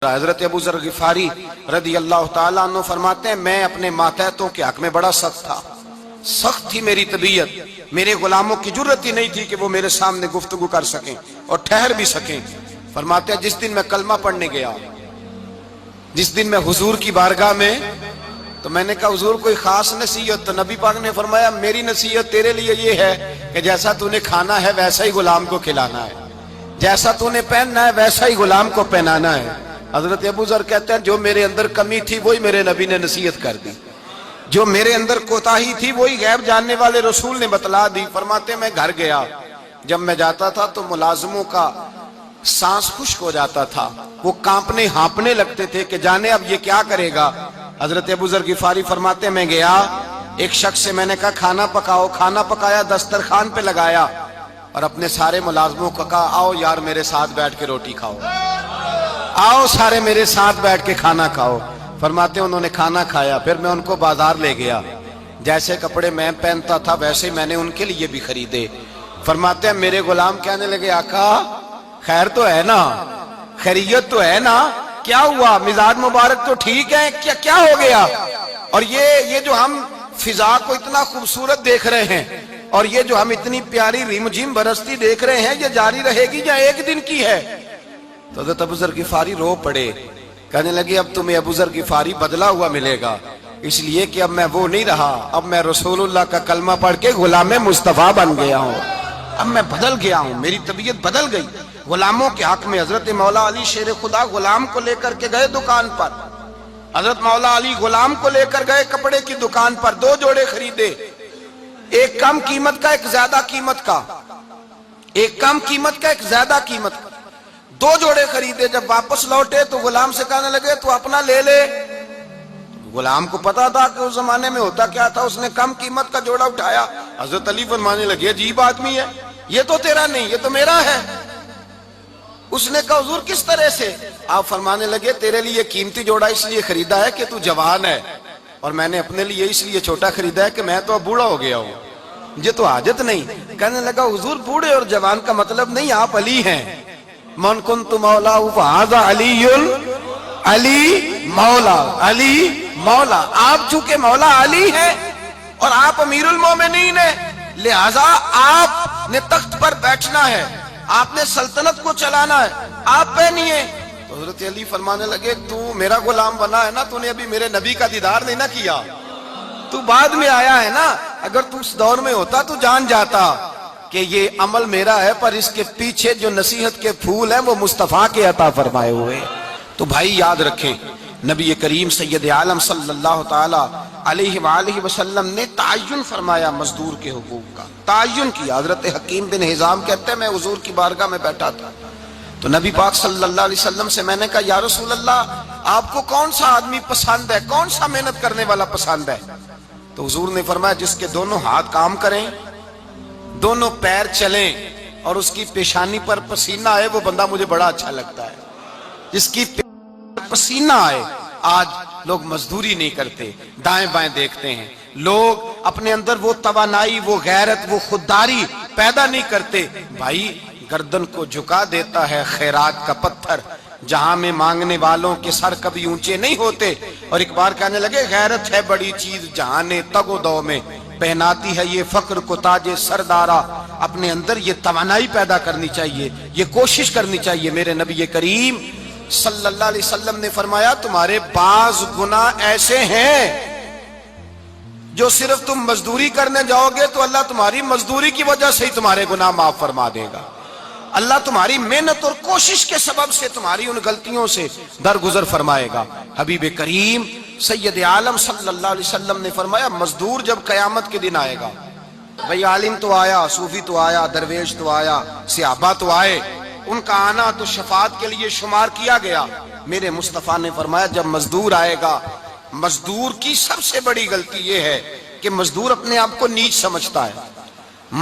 حضرت ابو ذر غفاری رضی اللہ تعالیٰ عنہ فرماتے ہیں میں اپنے ماتحتوں کے حق میں بڑا سخت تھا، سخت تھی میری طبیعت، میرے غلاموں کی جرت ہی نہیں تھی کہ وہ میرے سامنے گفتگو کر سکیں اور ٹھہر بھی سکیں۔ فرماتے ہیں جس دن میں کلمہ پڑھنے گیا، جس دن میں حضور کی بارگاہ میں، تو میں نے کہا حضور کوئی خاص نصیحت؟ تو نبی پاک نے فرمایا میری نصیحت تیرے لیے یہ ہے کہ جیسا تو نے کھانا ہے ویسا ہی غلام کو کھلانا ہے، جیسا تو نے پہننا ہے ویسا ہی غلام کو پہنانا ہے۔ حضرت ابو ذر کہتے ہیں جو میرے اندر کمی تھی وہی میرے نبی نے نصیحت کر دی، جو میرے اندر کوتاہی تھی وہی غیب جاننے والے رسول نے بتلا دی۔ فرماتے میں گھر گیا، جب میں جاتا تھا تو ملازموں کا سانس خشک ہو جاتا تھا، وہ کانپنے ہانپنے لگتے تھے کہ جانے اب یہ کیا کرے گا۔ حضرت ابو ذر غفاری فرماتے میں گیا، ایک شخص سے میں نے کہا کھانا پکاؤ، کھانا پکایا، دسترخوان پہ لگایا اور اپنے سارے ملازموں کو کہا آؤ یار میرے ساتھ بیٹھ کے روٹی کھاؤ، آؤ سارے میرے ساتھ بیٹھ کے کھانا کھاؤ۔ فرماتے ہیں انہوں نے کھانا کھایا، پھر میں ان کو بازار لے گیا، جیسے کپڑے میں پہنتا تھا ویسے ہی میں نے ان کے لیے بھی خریدے۔ فرماتے ہیں میرے غلام کہنے لگے آقا خیر تو ہے نا، خیریت تو ہے نا، کیا ہوا؟ مزاج مبارک تو ٹھیک ہے، کیا ہو گیا؟ اور یہ جو ہم فضا کو اتنا خوبصورت دیکھ رہے ہیں اور یہ جو ہم اتنی پیاری ریم جھیم برستی دیکھ رہے ہیں، یہ جاری رہے گی یا ایک دن کی ہے؟ تو حضرت ابو ذر غفاری رو پڑے، کہنے لگے اب تمہیں ابو ذر غفاری بدلا ہوا ملے گا، اس لیے کہ اب میں وہ نہیں رہا، اب میں رسول اللہ کا کلمہ پڑھ کے غلام مصطفیٰ بن گیا ہوں، اب میں بدل گیا ہوں، میری طبیعت بدل گئی۔ غلاموں کے حق میں حضرت مولا علی شیر خدا غلام کو لے کر کے گئے دکان پر، حضرت مولا علی غلام کو لے کر گئے کپڑے کی دکان پر، دو جوڑے خریدے، ایک کم قیمت کا ایک زیادہ قیمت کا، ایک کم قیمت کا ایک زیادہ قیمت کا، دو جوڑے خریدے۔ جب واپس لوٹے تو غلام سے کہنے لگے تو اپنا لے لے۔ غلام کو پتا تھا کہ اس زمانے میں ہوتا کیا تھا، اس نے کم قیمت کا جوڑا اٹھایا۔ حضرت علی فرمانے لگے عجیب آدمی ہے، یہ تو تیرا نہیں، یہ تو میرا ہے۔ اس نے کہا حضور کس طرح سے؟ آپ فرمانے لگے تیرے لیے قیمتی جوڑا اس لیے خریدا ہے کہ تو جوان ہے، اور میں نے اپنے لیے اس لیے چھوٹا خریدا ہے کہ میں تو اب بوڑھا ہو گیا ہوں، مجھے تو حاجت نہیں۔ کہنے لگا حضور بوڑھے اور جوان کا مطلب نہیں، آپ علی ہیں، من کنت مولا فہذا علی علی مولا، علی مولا، آپ چونکہ مولا علی ہیں اور آپ امیر المومنین ہیں، لہذا آپ نے تخت پر بیٹھنا ہے، آپ نے سلطنت کو چلانا ہے، آپ پہنیے۔ تو حضرت علی فرمانے لگے تو میرا غلام بنا ہے نا، تو نے ابھی میرے نبی کا دیدار نہیں نہ کیا، تو بعد میں آیا ہے نا، اگر تو اس دور میں ہوتا تو جان جاتا کہ یہ عمل میرا ہے، پر اس کے پیچھے جو نصیحت کے پھول ہیں وہ مصطفیٰ کے عطا فرمائے ہوئے۔ تو بھائی یاد رکھیں نبی کریم سید عالم صلی اللہ تعالی علیہ وآلہ وسلم نے تعین فرمایا مزدور کے حقوق کا، تعین کیا۔ حضرت حکیم بن حزام کہتے ہیں میں حضور کی بارگاہ میں بیٹھا تھا تو نبی پاک صلی اللہ علیہ وسلم سے میں نے کہا یا رسول اللہ آپ کو کون سا آدمی پسند ہے، کون سا محنت کرنے والا پسند ہے؟ تو حضور نے فرمایا جس کے دونوں ہاتھ کام کریں، دونوں پیر چلیں اور اس کی پیشانی پر پسینہ آئے، وہ بندہ مجھے بڑا اچھا لگتا ہے۔ جس کی پسینہ آئے، آج لوگ مزدوری نہیں کرتے، دائیں بائیں دیکھتے ہیں، لوگ اپنے اندر وہ توانائی، وہ غیرت، وہ خودداری پیدا نہیں کرتے۔ بھائی گردن کو جھکا دیتا ہے خیرات کا پتھر، جہاں میں مانگنے والوں کے سر کبھی اونچے نہیں ہوتے۔ اور ایک بار کہنے لگے غیرت ہے بڑی چیز جہاں نے تگ و دو میں، پہناتی ہے یہ فقر کو تاج سردارا۔ اپنے اندر یہ توانائی پیدا کرنی چاہیے، یہ کوشش کرنی چاہیے۔ میرے نبی کریم صلی اللہ علیہ وسلم نے فرمایا تمہارے بعض گناہ ایسے ہیں جو صرف تم مزدوری کرنے جاؤ گے تو اللہ تمہاری مزدوری کی وجہ سے ہی تمہارے گناہ معاف فرما دے گا، اللہ تمہاری محنت اور کوشش کے سبب سے تمہاری ان غلطیوں سے درگزر فرمائے گا۔ حبیب کریم سید عالم صلی اللہ علیہ وسلم نے فرمایا مزدور جب قیامت کے دن آئے گا، بھئی عالم تو آیا، صوفی تو آیا، درویش تو آیا، صحابہ تو آئے، ان کا آنا تو شفاعت کے لیے شمار کیا گیا۔ میرے مصطفیٰ نے فرمایا جب مزدور آئے گا، مزدور کی سب سے بڑی غلطی یہ ہے کہ مزدور اپنے آپ کو نیچ سمجھتا ہے،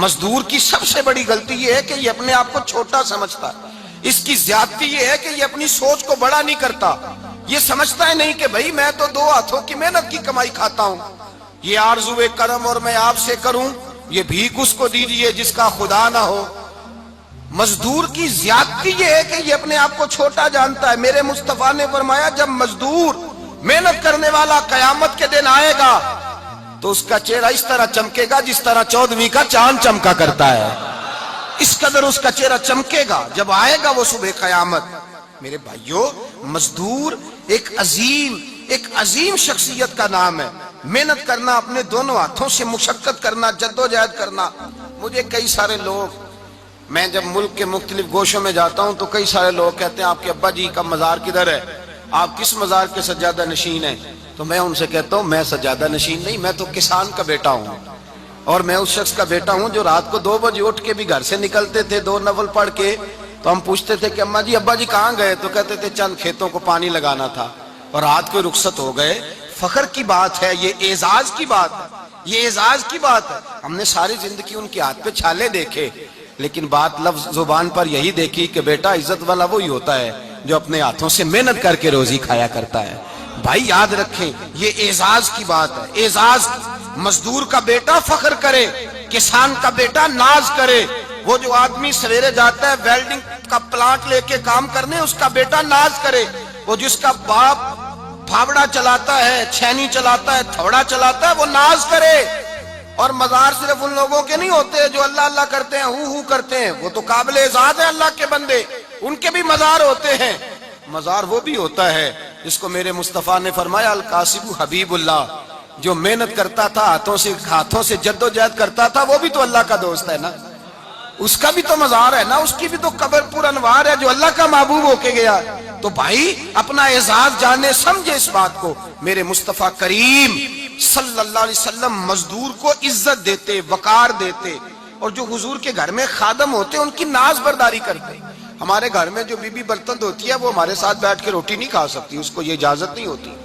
مزدور کی سب سے بڑی غلطی یہ ہے کہ یہ اپنے آپ کو چھوٹا سمجھتا ہے، اس کی زیادتی یہ ہے کہ یہ اپنی سوچ کو بڑا نہیں کرتا، یہ سمجھتا ہے نہیں کہ بھئی میں تو دو ہاتھوں کی محنت کی کمائی کھاتا ہوں، یہ آرزوئے کرم اور میں آپ سے کروں، یہ بھیک اس کو دیجئے جس کا خدا نہ ہو۔ مزدور کی زیادتی یہ ہے کہ یہ اپنے آپ کو چھوٹا جانتا ہے. میرے مصطفیٰ نے فرمایا جب مزدور محنت کرنے والا قیامت کے دن آئے گا تو اس کا چہرہ اس طرح چمکے گا جس طرح 14ویں کا چاند چمکا کرتا ہے. اس قدر اس کا چہرہ چمکے گا جب آئے گا وہ صبح قیامت. میرے بھائیوں، مزدور ایک عظیم شخصیت کا نام ہے. محنت کرنا، اپنے دونوں ہاتھوں سے مشقت کرنا، جدوجہد کرنا. مجھے کئی سارے لوگ، میں جب ملک کے مختلف گوشوں میں جاتا ہوں تو کئی سارے لوگ کہتے ہیں آپ کے ابا جی کا مزار کدھر ہے، آپ کس مزار کے سجادہ نشین ہیں؟ تو میں ان سے کہتا ہوں میں سجادہ نشین نہیں، میں تو کسان کا بیٹا ہوں. اور میں اس شخص کا بیٹا ہوں جو رات کو 2 بجے اٹھ کے بھی گھر سے نکلتے تھے 2 نفل پڑھ کے. تو ہم پوچھتے تھے کہ اماں جی ابا جی کہاں گئے؟ تو کہتے تھے چند کھیتوں کو پانی لگانا تھا اور رات کو رخصت ہو گئے. فخر کی بات ہے، یہ اعزاز کی بات ہے، یہ اعزاز کی بات ہے. ہم نے ساری زندگی ان کے ہاتھ پہ چھالے دیکھے لیکن بات لفظ زبان پر یہی دیکھی کہ بیٹا عزت والا وہی ہوتا ہے جو اپنے ہاتھوں سے محنت کر کے روزی کھایا کرتا ہے. بھائی یاد رکھیں یہ اعزاز کی بات ہے. اعزاز، مزدور کا بیٹا فخر کرے، کسان کا بیٹا ناز کرے. وہ جو آدمی سویرے جاتا ہے ویلڈنگ کا پلانٹ لے کے کام کرنے، اس کا بیٹا ناز کرے. وہ جس کا باپ پھاوڑا چلاتا ہے، چھینی چلاتا ہے، تھوڑا چلاتا ہے، وہ ناز کرے. اور مزار صرف ان لوگوں کے نہیں ہوتے جو اللہ اللہ کرتے ہیں، ہو کرتے ہیں. وہ تو قابل اعزاز ہیں اللہ کے بندے، ان کے بھی مزار ہوتے ہیں. مزار وہ بھی ہوتا ہے جس کو میرے مصطفیٰ نے فرمایا القاسب حبیب اللہ، جو محنت کرتا تھا، ہاتھوں سے جدوجہد کرتا تھا، وہ بھی تو اللہ کا دوست ہے نا. اس کا بھی تو مزار ہے نا، اس کی بھی تو قبر پر انوار ہے جو اللہ کا محبوب ہو کے گیا. تو بھائی اپنا اعزاز جانے سمجھے اس بات کو. میرے مصطفیٰ کریم صلی اللہ علیہ وسلم مزدور کو عزت دیتے، وقار دیتے. اور جو حضور کے گھر میں خادم ہوتے ان کی ناز برداری کرتے. ہمارے گھر میں جو بی بی برتن دھوتی ہے وہ ہمارے ساتھ بیٹھ کے روٹی نہیں کھا سکتی، اس کو یہ اجازت نہیں ہوتی.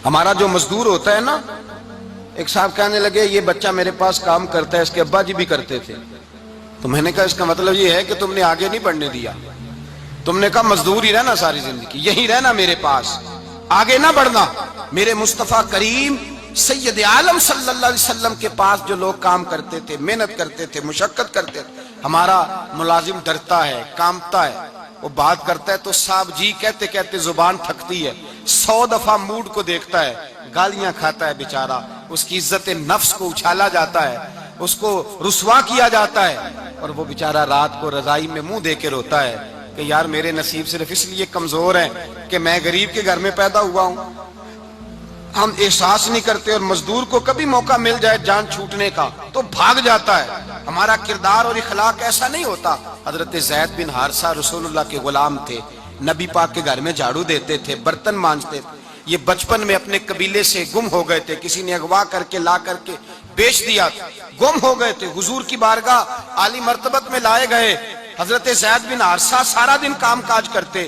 ہمارا جو مزدور ہوتا ہے نا، ایک صاحب کہنے لگے یہ بچہ میرے پاس کام کرتا ہے، اس کے ابا جی بھی کرتے تھے. تو میں نے کہا اس کا مطلب یہ ہے کہ تم نے آگے نہیں بڑھنے دیا. تم نے کہا مزدور ہی رہنا ساری زندگی، یہی رہنا میرے پاس، آگے نہ بڑھنا. میرے مصطفیٰ کریم سید عالم صلی اللہ علیہ وسلم کے پاس جو لوگ کام کرتے تھے، محنت کرتے تھے، مشقت کرتے تھے. ہمارا ملازم ڈرتا ہے، کامتا ہے، وہ بات کرتا ہے تو صاحب جی کہتے کہتے زبان تھکتی ہے. 100 دفعہ موڈ کو دیکھتا ہے، گالیاں کھاتا ہے بیچارہ، اس کی عزت نفس کو اچھالا جاتا ہے، اس کو رسوا کیا جاتا ہے. اور وہ بیچارہ رات کو رضائی میں منہ دے کے روتا ہے کہ یار میرے نصیب صرف اس لیے کمزور ہیں کہ میں غریب کے گھر میں پیدا ہوا ہوں. ہم احساس نہیں کرتے. اور مزدور کو کبھی موقع مل جائے جان چھوٹنے کا تو بھاگ جاتا ہے. ہمارا کردار اور اخلاق ایسا نہیں ہوتا. حضرت زید بن حارثہ رسول اللہ کے غلام تھے، نبی پاک کے گھر میں جھاڑو دیتے تھے، برتن مانجتے تھے. یہ بچپن میں اپنے قبیلے سے گم ہو گئے تھے، کسی نے اغوا کر کے لا کر کے بیچ دیا، گم ہو گئے تھے. حضور کی بارگاہ عالی مرتبت میں لائے گئے. حضرت زید بن حارثہ سارا دن کام کاج کرتے.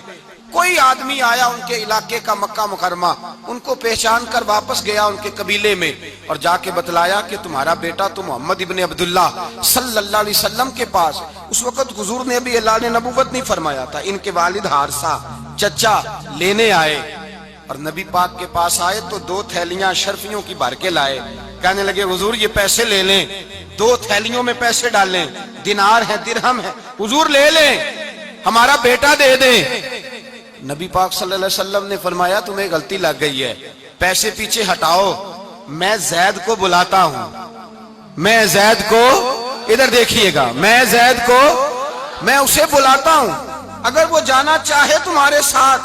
کوئی آدمی آیا ان کے علاقے کا، مکہ مکرمہ، ان کو پہچان کر واپس گیا ان کے قبیلے میں اور جا کے بتلایا کہ تمہارا بیٹا تو محمد ابن عبداللہ صلی اللہ علیہ وسلم کے پاس. اس وقت حضور نے بھی اعلان نبوت نہیں فرمایا تھا. ان کے والد حارثہ چچا لینے آئے اور نبی پاک کے پاس آئے تو 2 تھیلیاں شرفیوں کی بھر کے لائے. کہنے لگے حضور یہ پیسے لے لیں، 2 تھیلیوں میں پیسے ڈالیں، دینار ہے، درہم ہے، حضور لے لیں، ہمارا بیٹا دے دیں. نبی پاک صلی اللہ علیہ وسلم نے فرمایا تمہیں غلطی لگ گئی ہے، پیسے پیچھے ہٹاؤ، میں زید کو بلاتا ہوں. میں زید کو، ادھر دیکھیے گا، میں زید کو، میں اسے بلاتا ہوں. اگر وہ جانا چاہے تمہارے ساتھ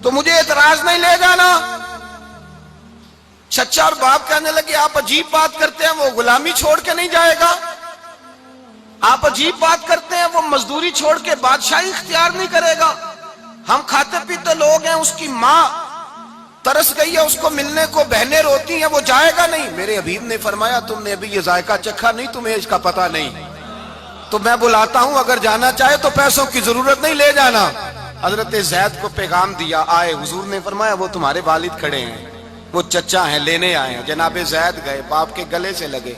تو مجھے اعتراض نہیں، لے جانا. چچا اور باپ کہنے لگے آپ عجیب بات کرتے ہیں، وہ غلامی چھوڑ کے نہیں جائے گا. آپ عجیب بات کرتے ہیں، وہ مزدوری چھوڑ کے بادشاہی اختیار نہیں کرے گا. ہم کھاتے پیتے لوگ ہیں، اس کی ماں ترس گئی ہے اس کو ملنے کو، بہنیں روتی ہیں، وہ جائے گا نہیں. میرے حبیب نے فرمایا تم نے ابھی یہ ذائقہ چکھا نہیں، تمہیں اس کا پتہ نہیں. تو میں بلاتا ہوں، اگر جانا چاہے تو پیسوں کی ضرورت نہیں، لے جانا. حضرت زید کو پیغام دیا، آئے. حضور نے فرمایا وہ تمہارے والد کھڑے ہیں، وہ چچا ہیں، لینے آئے ہیں. جناب زید گئے، باپ کے گلے سے لگے.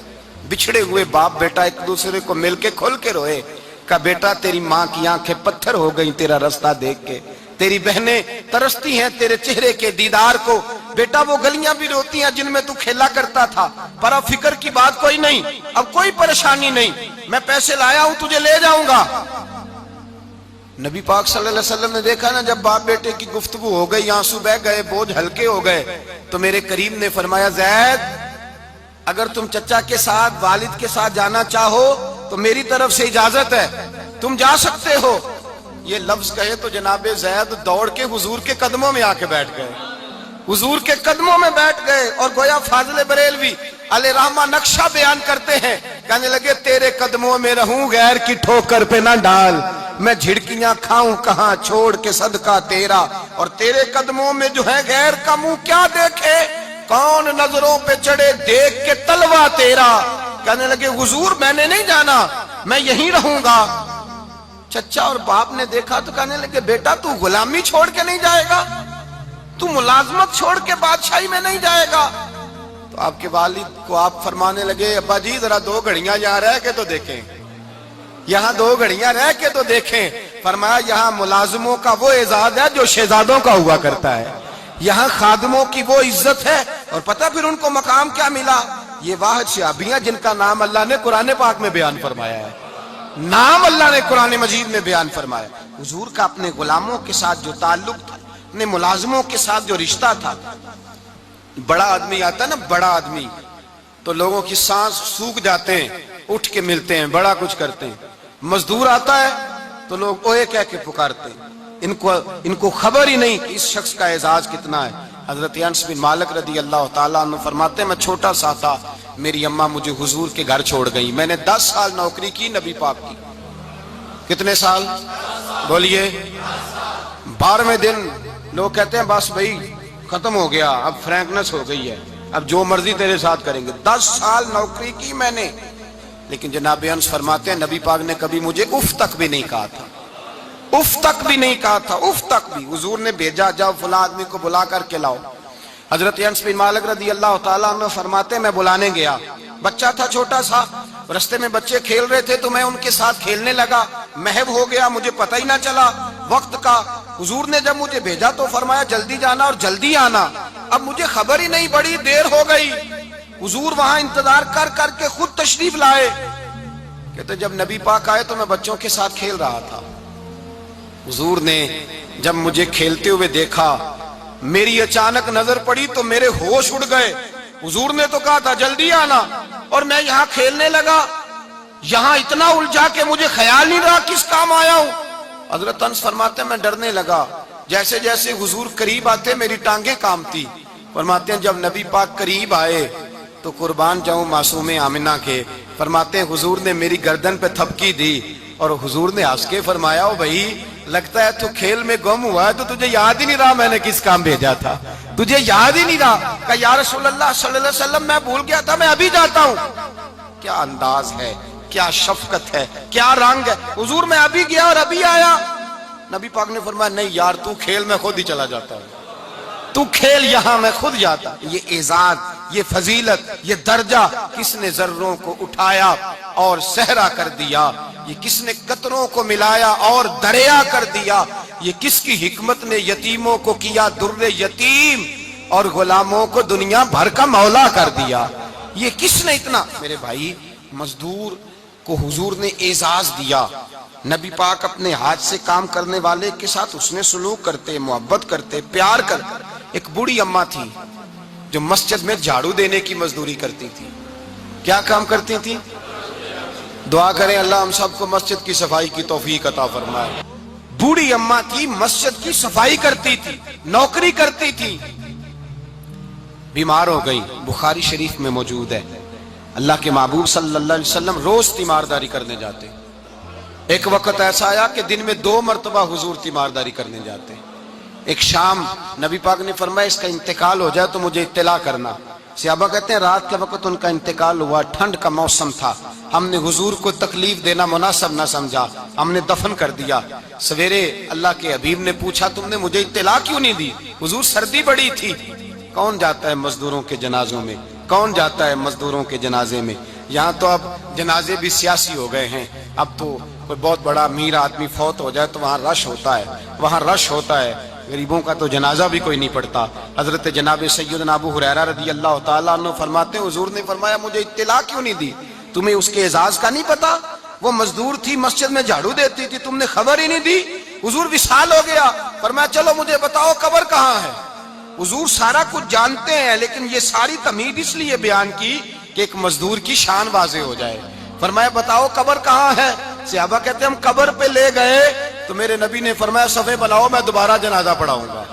بچھڑے ہوئے باپ بیٹا ایک دوسرے کو مل کے کھل کے روئے. کہا بیٹا تیری ماں کی آنکھیں پتھر ہو گئیں تیرا رستہ دیکھ کے، تیری بہنیں ترستی ہیں تیرے چہرے کے دیدار کو. بیٹا وہ گلیاں بھی روتی ہیں جن میں تو کھیلا کرتا تھا، پر اب فکر کی بات کوئی نہیں، اب کوئی پریشانی نہیں، میں پیسے لایا ہوں تجھے لے جاؤں گا۔ نبی پاک صلی اللہ علیہ وسلم نے دیکھا نا جب باپ بیٹے کی گفتگو ہو گئی، آنسو بہ گئے، بوجھ ہلکے ہو گئے، تو میرے کریم نے فرمایا زید اگر تم چچا کے ساتھ والد کے ساتھ جانا چاہو تو میری طرف سے اجازت ہے، تم جا سکتے ہو۔ یہ لفظ کہے تو جناب زید دوڑ کے حضور کے قدموں میں آ کے بیٹھ گئے، حضور کے قدموں میں بیٹھ گئے، اور گویا فاضل بریلوی علیہ رحمہ نقشہ بیان کرتے ہیں، کہنے لگے تیرے قدموں میں رہوں غیر کی ٹھوکر پہ نہ ڈال، میں جھڑکیاں کھاؤں کہاں چھوڑ کے صدقہ تیرا، اور تیرے قدموں میں جو ہے غیر کا منہ کیا دیکھے، کون نظروں پہ چڑھے دیکھ کے تلوا تیرا۔ کہنے لگے حضور میں نے نہیں جانا، میں یہیں رہوں گا۔ چچا اور باپ نے دیکھا تو کہنے لگے بیٹا تو غلامی چھوڑ کے نہیں جائے گا، تو ملازمت چھوڑ کے بادشاہی میں نہیں جائے گا۔ تو آپ کے والد کو آپ فرمانے لگے ابا جی ذرا 2 گھڑیاں یہاں رہ کے تو دیکھیں، یہاں 2 گھڑیاں رہ کے تو دیکھیں۔ فرمایا یہاں ملازموں کا وہ اعزاز ہے جو شہزادوں کا ہوا کرتا ہے، یہاں خادموں کی وہ عزت ہے، اور پتہ پھر ان کو مقام کیا ملا، یہ واحد شعبیاں جن کا نام اللہ نے قرآن پاک میں بیان فرمایا ہے، نام اللہ نے قرآن مجید میں بیان فرمایا۔ حضور کا اپنے غلاموں کے ساتھ جو تعلق تھا، اپنے ملازموں کے ساتھ جو رشتہ تھا، بڑا آدمی آتا ہے نا، بڑا آدمی تو لوگوں کی سانس سوکھ جاتے ہیں، اٹھ کے ملتے ہیں، بڑا کچھ کرتے ہیں۔ مزدور آتا ہے تو لوگ اوے کہہ کے پکارتے ہیں، ان کو خبر ہی نہیں کہ اس شخص کا اعزاز کتنا ہے۔ حضرت انس بن مالک رضی اللہ تعالیٰ عنہ فرماتے ہیں میں چھوٹا سا تھا، میری اماں مجھے حضور کے گھر چھوڑ گئی، میں نے 10 سال نوکری کی نبی پاک کی۔ کتنے سال بولیے؟ 12ویں دن لوگ کہتے ہیں بس بھائی ختم ہو گیا، اب فرینکنس ہو گئی ہے، اب جو مرضی تیرے ساتھ کریں گے۔ 10 سال نوکری کی میں نے، لیکن جناب انس فرماتے ہیں نبی پاک نے کبھی مجھے اف تک بھی نہیں کہا تھا، اف تک بھی نہیں کہا تھا، اف تک بھی۔ حضور نے بھیجا جاؤ فلاں آدمی کو بلا کر کے لاؤ۔ حضرت انس بن مالک رضی اللہ تعالیٰ عنہ فرماتے ہیں میں بلانے گیا، بچہ تھا چھوٹا سا، رستے میں بچے کھیل رہے تھے تو میں ان کے ساتھ کھیلنے لگا، محو ہو گیا، مجھے پتہ ہی نہ چلا وقت کا۔ حضور نے جب مجھے بھیجا تو فرمایا جلدی جانا اور جلدی آنا، اب مجھے خبر ہی نہیں، بڑی دیر ہو گئی۔ حضور وہاں انتظار کر کر کے خود تشریف لائے، کہتے جب نبی پاک آئے تو میں بچوں کے ساتھ کھیل رہا تھا، حضور نے جب مجھے کھیلتے ہوئے دیکھا، میری اچانک نظر پڑی تو میرے ہوش اڑ گئے۔ حضور نے تو کہا تھا جلدی آنا، اور میں یہاں کھیلنے لگا، یہاں اتنا الجھا کہ مجھے خیال نہیں رہا کس کام آیا ہوں۔ حضرت انس فرماتے ہیں میں ڈرنے لگا، جیسے جیسے حضور قریب آتے میری ٹانگیں کانپتی۔ فرماتے ہیں جب نبی پاک قریب آئے تو قربان جاؤں معصوم آمنہ کے، فرماتے ہیں حضور نے میری گردن پہ تھپکی دی، اور حضور نے ہنس کے فرمایا او بھائی لگتا ہے تو کھیل میں گم ہوا ہے تو تجھے یاد ہی نہیں رہا میں نے کس کام بھیجا تھا، تجھے یاد ہی نہیں رہا۔ کہا یا رسول اللہ صلی اللہ علیہ وسلم میں بھول گیا تھا، میں ابھی جاتا ہوں۔ کیا انداز ہے، کیا شفقت ہے، کیا رنگ ہے۔ حضور میں ابھی گیا اور ابھی آیا۔ نبی پاک نے فرمایا نہیں یار تو کھیل میں خود ہی چلا جاتا ہے، تو کھیل یہاں میں خود جاتا۔ یہ اعزاز، یہ فضیلت، یہ درجہ کس نے ذروں کو اٹھایا اور صحرا کر دیا، یہ کس نے قطروں کو ملایا اور دریا کر دیا، یہ کس کی حکمت نے یتیموں کو کیا در یتیم اور غلاموں کو دنیا بھر کا مولا کر دیا، یہ کس نے اتنا۔ میرے بھائی مزدور کو حضور نے اعزاز دیا، نبی پاک اپنے ہاتھ سے کام کرنے والے کے ساتھ اس نے سلوک کرتے، محبت کرتے، پیار کرتے۔ ایک بوڑھی اماں تھی جو مسجد میں جھاڑو دینے کی مزدوری کرتی تھی۔ کیا کام کرتی تھی؟ دعا کریں اللہ ہم سب کو مسجد کی صفائی کی توفیق عطا فرمائے۔ بوڑھی اماں تھی، مسجد کی صفائی کرتی تھی، نوکری کرتی تھی، بیمار ہو گئی، بخاری شریف میں موجود ہے۔ اللہ کے محبوب صلی اللہ علیہ وسلم روز تیمارداری کرنے جاتے، ایک وقت ایسا آیا کہ دن میں 2 مرتبہ حضور تیمارداری کرنے جاتے۔ ایک شام نبی پاک نے فرمایا اس کا انتقال ہو جائے تو مجھے اطلاع کرنا۔ صحابہ کہتے ہیں رات کے وقت ان کا انتقال ہوا، ٹھنڈ کا موسم تھا، ہم نے حضور کو تکلیف دینا مناسب نہ سمجھا، ہم نے دفن کر دیا۔ سویرے اللہ کے حبیب نے پوچھا تم نے مجھے اطلاع کیوں نہیں دی؟ حضور سردی بڑی تھی۔ کون جاتا ہے مزدوروں کے جنازوں میں؟ کون جاتا ہے مزدوروں کے جنازے میں؟ یہاں تو اب جنازے بھی سیاسی ہو گئے ہیں، اب تو کوئی بہت بڑا امیر آدمی فوت ہو جائے تو وہاں رش ہوتا ہے، وہاں رش ہوتا ہے، غریبوں کا تو جنازہ بھی کوئی نہیں پڑھتا۔ حضرت جناب سیدنا ابو ہریرہ رضی اللہ تعالیٰ عنہ فرماتے ہیں حضور نے فرمایا مجھے اطلاع کیوں نہیں دی؟ تمہیں اس کے اعزاز کا نہیں پتا؟ وہ مزدور تھی مسجد میں جھاڑو دیتی تھی، تم نے خبر ہی نہیں دی؟ حضور وصال ہو گیا، فرمایا چلو مجھے بتاؤ قبر کہاں ہے؟ حضور سارا کچھ جانتے ہیں لیکن یہ ساری تمہید اس لیے بیان کی کہ ایک مزدور کی شان واضح ہو جائے۔ فرمایا بتاؤ قبر کہاں ہے؟ صحابہ کہتے ہیں ہم قبر پہ لے گئے تو میرے نبی نے فرمایا صفے بناؤ میں دوبارہ جنازہ پڑھاؤں گا۔